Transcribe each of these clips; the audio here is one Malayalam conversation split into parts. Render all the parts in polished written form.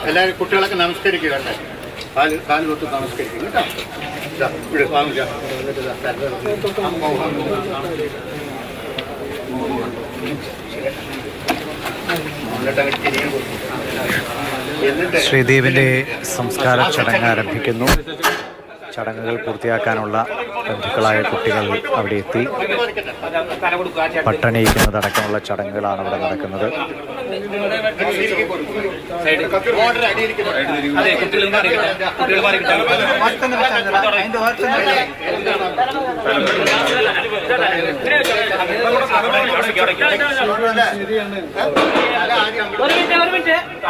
എല്ലാവരും കുട്ടികളൊക്കെ നമസ്കരിക്കുക അല്ലേ, കാല് തൊട്ട് നമസ്കരിക്കും കേട്ടോ. ഇവിടെ വാങ്ങിച്ച ശ്രീദീപിൻ്റെ സംസ്കാര ചടങ്ങ് ആരംഭിക്കുന്നു. ചടങ്ങുകൾ പൂർത്തിയാക്കാനുള്ള ബന്ധുക്കളായ കുട്ടികൾ അവിടെ എത്തി. പട്ടണിയിക്കുന്നതടക്കമുള്ള ചടങ്ങുകളാണ് ഇവിടെ നടക്കുന്നത്.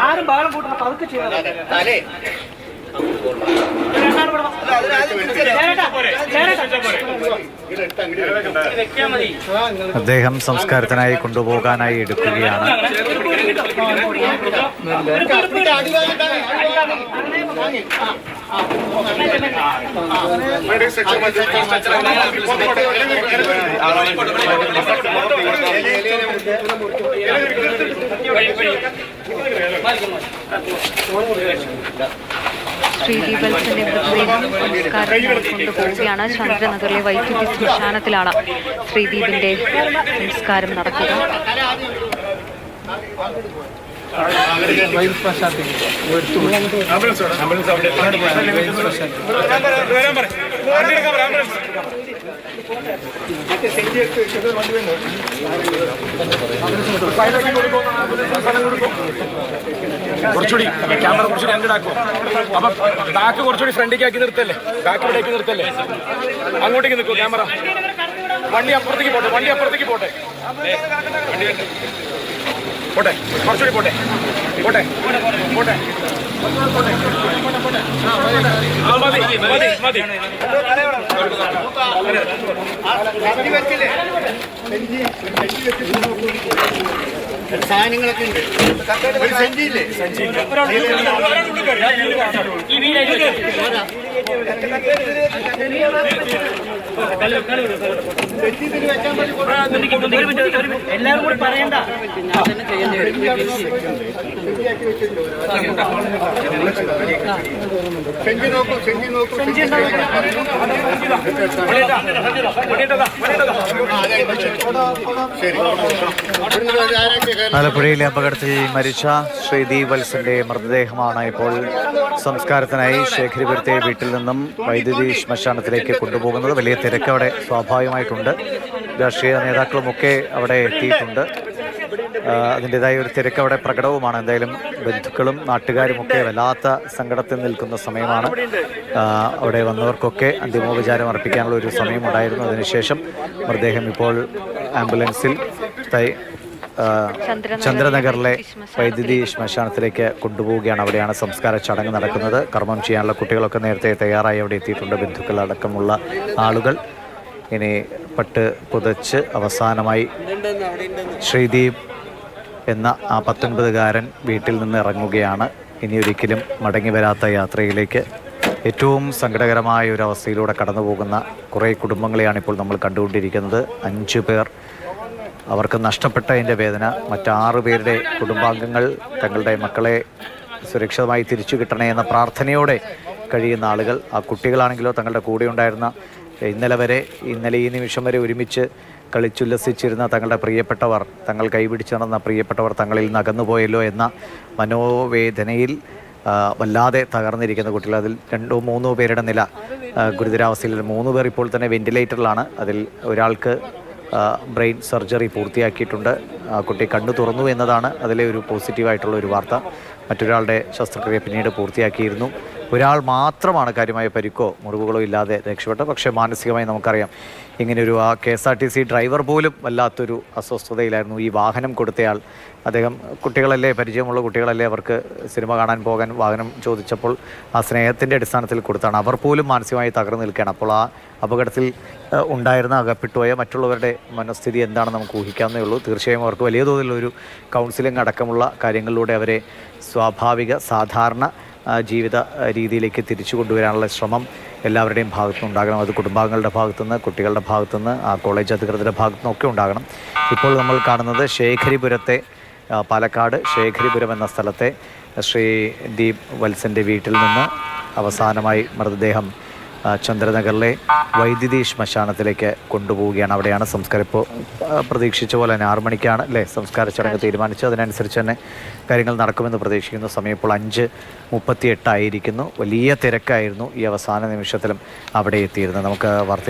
ആരും ബാളം കൂട്ടണം, പതുക്കെ ചെയ്യാം. അദ്ദേഹം സംസ്കാരത്തിനായി കൊണ്ടുപോകാനായി എടുക്കുകയാണ്. ശ്രീദീപ് വത്സന്റെ മൃതദേഹം സംസ്കാരത്തിനായി കൊണ്ടുപോവുകയാണ്. ചന്ദ്രനഗറിലെ വൈദ്യുതി ശ്മശാനത്തിലാണ് ശ്രീദീപിന്റെ സംസ്കാരം നടക്കുക. കുറച്ചുകൂടി ക്യാമറ കുറച്ചുകൂടി അങ്ങോട്ടാക്കും. അപ്പൊ ബാക്ക് കുറച്ചുകൂടി ഫ്രണ്ടിലേക്ക് ആക്കി നിർത്തല്ലേ, ബാക്കിലേക്ക് നിർത്തല്ലേ, അങ്ങോട്ടേക്ക് നിൽക്കൂ ക്യാമറ. വണ്ടി അപ്പുറത്തേക്ക് പോട്ടെ, വണ്ടി അപ്പുറത്തേക്ക് പോട്ടെ, പോട്ടെ, കുറച്ചുകൂടി പോട്ടെ, പോട്ടെ, പോട്ടെ. മതി. സാധനങ്ങളൊക്കെ ഉണ്ട്. സഞ്ചിയില്ലേ? എല്ലാവരും കൂടി പറയണ്ട. സെഞ്ചി നോക്കൂ, സെഞ്ചി നോക്കൂ. ആലപ്പുഴയിലെ അപകടത്തിൽ മരിച്ച ശ്രീദീപ് വത്സന്റെ മൃതദേഹമാണ് ഇപ്പോൾ സംസ്കാരത്തിനായി ശേഖരിപുരത്തെ വീട്ടിൽ നിന്നും വൈദ്യുതി ശ്മശാനത്തിലേക്ക് കൊണ്ടുപോകുന്നത്. വലിയ തിരക്ക് അവിടെ സ്വാഭാവികമായിട്ടുണ്ട്. രാഷ്ട്രീയ നേതാക്കളുമൊക്കെ അവിടെ എത്തിയിട്ടുണ്ട്. അതിൻ്റെതായ ഒരു തിരക്ക് അവിടെ പ്രകടവുമാണ്. എന്തായാലും ബന്ധുക്കളും നാട്ടുകാരുമൊക്കെ വല്ലാത്ത സങ്കടത്തിൽ നിൽക്കുന്ന സമയമാണ്. അവിടെ വന്നവർക്കൊക്കെ അന്തിമോപചാരം അർപ്പിക്കാനുള്ള ഒരു സമയമുണ്ടായിരുന്നു. അതിനുശേഷം മൃതദേഹം ഇപ്പോൾ ആംബുലൻസിൽ ചന്ദ്രനഗറിലെ വൈദ്യുതി ശ്മശാനത്തിലേക്ക് കൊണ്ടുപോവുകയാണ്. അവിടെയാണ് സംസ്കാര ചടങ്ങ് നടക്കുന്നത്. കർമ്മം ചെയ്യാനുള്ള കുട്ടികളൊക്കെ നേരത്തെ തയ്യാറായി അവിടെ എത്തിയിട്ടുണ്ട്. ബന്ധുക്കൾ അടക്കമുള്ള ആളുകൾ ഇനി പട്ട് പുതച്ച് അവസാനമായി ശ്രീദീപ് എന്ന ആ 19കാരൻ വീട്ടിൽ നിന്ന് ഇറങ്ങുകയാണ്. ഇനി ഒരിക്കലും മടങ്ങി വരാത്ത യാത്രയിലേക്ക് ഏറ്റവും സങ്കടകരമായ ഒരു അവസ്ഥയിലൂടെ കടന്നു പോകുന്ന കുറേ കുടുംബങ്ങളെയാണ് ഇപ്പോൾ നമ്മൾ കണ്ടുകൊണ്ടിരിക്കുന്നത്. 5 പേർ അവർക്ക് നഷ്ടപ്പെട്ടതിൻ്റെ വേദന, മറ്റ്6 പേരുടെ കുടുംബാംഗങ്ങൾ തങ്ങളുടെ മക്കളെ സുരക്ഷിതമായി തിരിച്ചു കിട്ടണേ എന്ന പ്രാർത്ഥനയോടെ കഴിയുന്ന ആളുകൾ. ആ കുട്ടികളാണെങ്കിലോ തങ്ങളുടെ കൂടെ ഉണ്ടായിരുന്ന ഇന്നലെ ഈ നിമിഷം വരെ ഒരുമിച്ച് കളിച്ചുല്ലസിച്ചിരുന്ന തങ്ങളുടെ പ്രിയപ്പെട്ടവർ, തങ്ങൾ കൈപിടിച്ച് നടന്ന പ്രിയപ്പെട്ടവർ തങ്ങളിൽ നിന്ന് അകന്നുപോയല്ലോ എന്ന മനോവേദനയിൽ വല്ലാതെ തകർന്നിരിക്കുന്ന കുട്ടികൾ. അതിൽ 2-3 പേരുടെ നില ഗുരുതരാവസ്ഥയിൽ. 3 പേർ ഇപ്പോൾ തന്നെ വെന്റിലേറ്ററിലാണ്. അതിൽ ഒരാൾക്ക് ബ്രെയിൻ സർജറി പൂർത്തിയാക്കിയിട്ടുണ്ട്. കുട്ടി കണ്ണു തുറന്നു എന്നതാണ് അതിലെ ഒരു പോസിറ്റീവായിട്ടുള്ള ഒരു വാർത്ത. മറ്റൊരാളുടെ ശസ്ത്രക്രിയ പിന്നീട് പൂർത്തിയാക്കിയിരുന്നു. ഒരാൾ മാത്രമാണ് കാര്യമായ പരിക്കോ മുറിവുകളോ ഇല്ലാതെ രക്ഷപ്പെട്ടത്. പക്ഷേ മാനസികമായി നമുക്കറിയാം, ഇങ്ങനെയൊരു KSRTC ഡ്രൈവർ പോലും വല്ലാത്തൊരു അസ്വസ്ഥതയിലായിരുന്നു. ഈ വാഹനം കൊടുത്തയാൾ, അദ്ദേഹം കുട്ടികളല്ലേ, പരിചയമുള്ള കുട്ടികളല്ലേ, അവർക്ക് സിനിമ കാണാൻ പോകാൻ വാഹനം ചോദിച്ചപ്പോൾ ആ സ്നേഹത്തിൻ്റെ അടിസ്ഥാനത്തിൽ കൊടുത്താണ്. അവർ പോലും മാനസികമായി തകർന്നു നിൽക്കുകയാണ്. അപ്പോൾ ആ അപകടത്തിൽ ഉണ്ടായിരുന്ന അകപ്പെട്ടുപോയ മറ്റുള്ളവരുടെ മനസ്ഥിതി എന്താണെന്ന് നമുക്ക് ഊഹിക്കാവുന്നേ ഉള്ളൂ. തീർച്ചയായും അവർക്ക് വലിയ തോതിലൊരു കൗൺസിലിംഗ് അടക്കമുള്ള കാര്യങ്ങളിലൂടെ അവരെ സ്വാഭാവിക സാധാരണ ജീവിത രീതിയിലേക്ക് തിരിച്ചു കൊണ്ടുവരാനുള്ള ശ്രമം എല്ലാവരുടെയും ഭാഗത്തുനിന്നുണ്ടാകണം. അത് കുടുംബാംഗങ്ങളുടെ ഭാഗത്തുനിന്ന്, കുട്ടികളുടെ ഭാഗത്തുനിന്ന്, ആ കോളേജ് അധികൃതരുടെ ഭാഗത്തുനിന്നൊക്കെ ഉണ്ടാകണം. ഇപ്പോൾ നമ്മൾ കാണുന്നത് ശേഖരിപുരത്തെ, പാലക്കാട് ശേഖരിപുരം എന്ന സ്ഥലത്തെ ശ്രീ ദീപ് വത്സൻ്റെ വീട്ടിൽ നിന്ന് അവസാനമായി മൃതദേഹം ചന്ദ്രനഗറിലെ വൈദ്യുതി ശ്മശാനത്തിലേക്ക് കൊണ്ടുപോവുകയാണ്. അവിടെയാണ് സംസ്കാരം. ഇപ്പോൾ പ്രതീക്ഷിച്ച പോലെ തന്നെ 6 മണിക്കാണ് അല്ലേ സംസ്കാര ചടങ്ങ് തീരുമാനിച്ചത്. അതിനനുസരിച്ച് തന്നെ കാര്യങ്ങൾ നടക്കുമെന്ന് പ്രതീക്ഷിക്കുന്നു. സമയം ഇപ്പോൾ 5:38 ആയിരിക്കുന്നു. വലിയ തിരക്കായിരുന്നു ഈ അവസാന നിമിഷത്തിലും അവിടെ എത്തിയിരുന്നത്. നമുക്ക് വാർത്തയിൽ